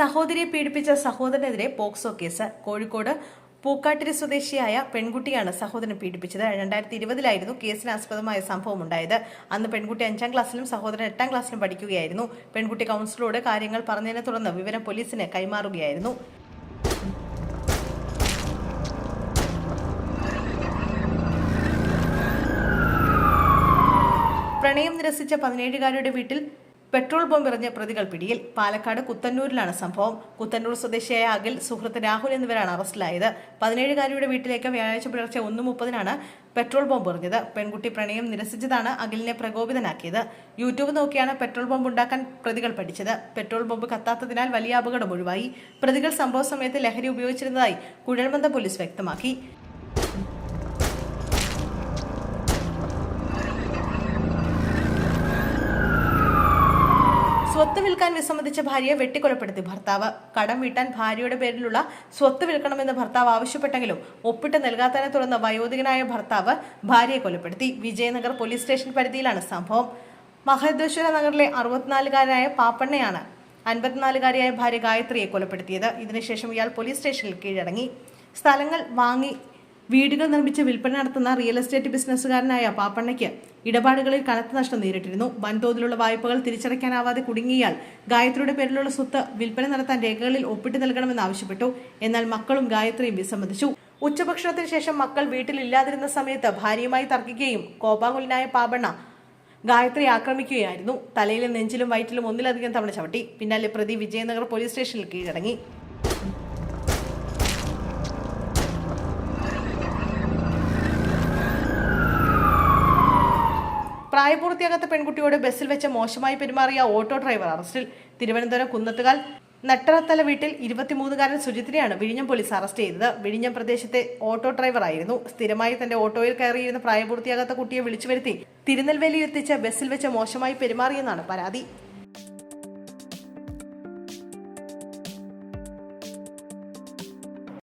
സഹോദരിയെ പീഡിപ്പിച്ച സഹോദരനെതിരെ POCSO case. Kozhikode Pookkattiri സ്വദേശിയായ പെൺകുട്ടിയാണ് സഹോദരൻ പീഡിപ്പിച്ചത്. 2020 കേസിന് ആസ്പദമായ സംഭവം ഉണ്ടായത്. അന്ന് പെൺകുട്ടി 5ാം ക്ലാസ്സിലും സഹോദരൻ 8ാം ക്ലാസ്സിലും പഠിക്കുകയായിരുന്നു. പെൺകുട്ടി കൗൺസിലറോട് കാര്യങ്ങൾ പറഞ്ഞതിനെ തുടർന്ന് വിവരം പോലീസിന് കൈമാറുകയായിരുന്നു. പ്രണയം നിരസിച്ച 17-കാരിയുടെ വീട്ടിൽ പെട്രോൾ ബോംബ് എറിഞ്ഞ പ്രതികൾ പിടിയിൽ. പാലക്കാട് കുത്തന്നൂരിലാണ് സംഭവം. കുത്തന്നൂർ സ്വദേശിയായ അഖിൽ, സുഹൃത്ത് രാഹുൽ എന്നിവരാണ് അറസ്റ്റിലായത്. 17-കാരിയുടെ വീട്ടിലേക്ക് വ്യാഴാഴ്ച പുലർച്ചെ 1:30 പെട്രോൾ ബോംബ് എറിഞ്ഞത്. പെൺകുട്ടി പ്രണയം നിരസിച്ചതാണ് അഖിലിനെ പ്രകോപിതനാക്കിയത്. യൂട്യൂബ് നോക്കിയാണ് പെട്രോൾ ബോംബ് ഉണ്ടാക്കാൻ പ്രതികൾ പഠിച്ചത്. പെട്രോൾ ബോംബ് കത്താത്തതിനാൽ വലിയ അപകടം ഒഴിവായി. പ്രതികൾ സംഭവ സമയത്ത് ലഹരി ഉപയോഗിച്ചിരുന്നതായി കുഴൽമന്ദ പോലീസ് വ്യക്തമാക്കി. സ്വത്ത് വിൽക്കാൻ വിസമ്മതിച്ച ഭാര്യയെ വെട്ടിക്കൊലപ്പെടുത്തി ഭർത്താവ്. കടം വീട്ടാൻ ഭാര്യയുടെ പേരിലുള്ള സ്വത്ത് വിൽക്കണമെന്ന് ഭർത്താവ് ആവശ്യപ്പെട്ടെങ്കിലും ഒപ്പിട്ട് നൽകാത്തതിനെ തുടർന്ന് വയോധികനായ ഭർത്താവ് ഭാര്യയെ കൊലപ്പെടുത്തി. വിജയനഗർ പോലീസ് സ്റ്റേഷൻ പരിധിയിലാണ് സംഭവം. മഹദേശ്വര നഗറിലെ 64-കാരനായ പാപ്പണ്ണയാണ് 54-കാരിയായ ഭാര്യ ഗായത്രിയെ കൊലപ്പെടുത്തിയത്. ഇതിനുശേഷം ഇയാൾ പോലീസ് സ്റ്റേഷനിൽ കീഴടങ്ങി. സ്ഥലങ്ങൾ വാങ്ങി വീടുകൾ നിർമ്മിച്ച് വിൽപ്പന നടത്തുന്ന റിയൽ എസ്റ്റേറ്റ് ബിസിനസ്സുകാരനായ പാപ്പണ്ണയ്ക്ക് ഇടപാടുകളിൽ കനത്ത നഷ്ടം നേരിട്ടിരുന്നു. വൻതോതിലുള്ള വായ്പകൾ തിരിച്ചടയ്ക്കാനാവാതെ കുടുങ്ങിയാൽ ഗായത്രിയുടെ പേരിലുള്ള സ്വത്ത് വിൽപ്പന നടത്താൻ രേഖകളിൽ ഒപ്പിട്ട് നൽകണമെന്ന് ആവശ്യപ്പെട്ടു. എന്നാൽ മക്കളും ഗായത്രിയും വിസമ്മതിച്ചു. ഉച്ചഭക്ഷണത്തിന് ശേഷം മക്കൾ വീട്ടിലില്ലാതിരുന്ന സമയത്ത് ഭാര്യയുമായി തർക്കിക്കുകയും കോപാകുലനായ പാപ്പണ്ണ ഗായത്രി ആക്രമിക്കുകയായിരുന്നു. തലയിലും നെഞ്ചിലും വയറ്റിലും ഒന്നിലധികം തവണ ചവിട്ടി. പിന്നാലെ പ്രതി വിജയനഗർ പോലീസ് സ്റ്റേഷനിൽ കീഴടങ്ങി. പ്രായപൂർത്തിയാകാത്ത പെൺകുട്ടിയോട് ബസ്സിൽ വെച്ച് മോശമായി പെരുമാറിയ ഓട്ടോ ഡ്രൈവർ അറസ്റ്റിൽ. തിരുവനന്തപുരം കുന്നത്തുകാൽ നട്ടറത്തല വീട്ടിൽ 23-കാരൻ സുജിത്തിനെയാണ് വിഴിഞ്ഞം പോലീസ് അറസ്റ്റ് ചെയ്തത്. വിഴിഞ്ഞം പ്രദേശത്തെ ഓട്ടോ ഡ്രൈവർ ആയിരുന്നു. സ്ഥിരമായി തന്റെ ഓട്ടോയിൽ കയറിയിരുന്ന പ്രായപൂർത്തിയാകാത്ത കുട്ടിയെ വിളിച്ചു വരുത്തി തിരുനെൽവേലിയിൽ എത്തിച്ച് ബസ്സിൽ വെച്ച് മോശമായി പെരുമാറിയെന്നാണ് പരാതി.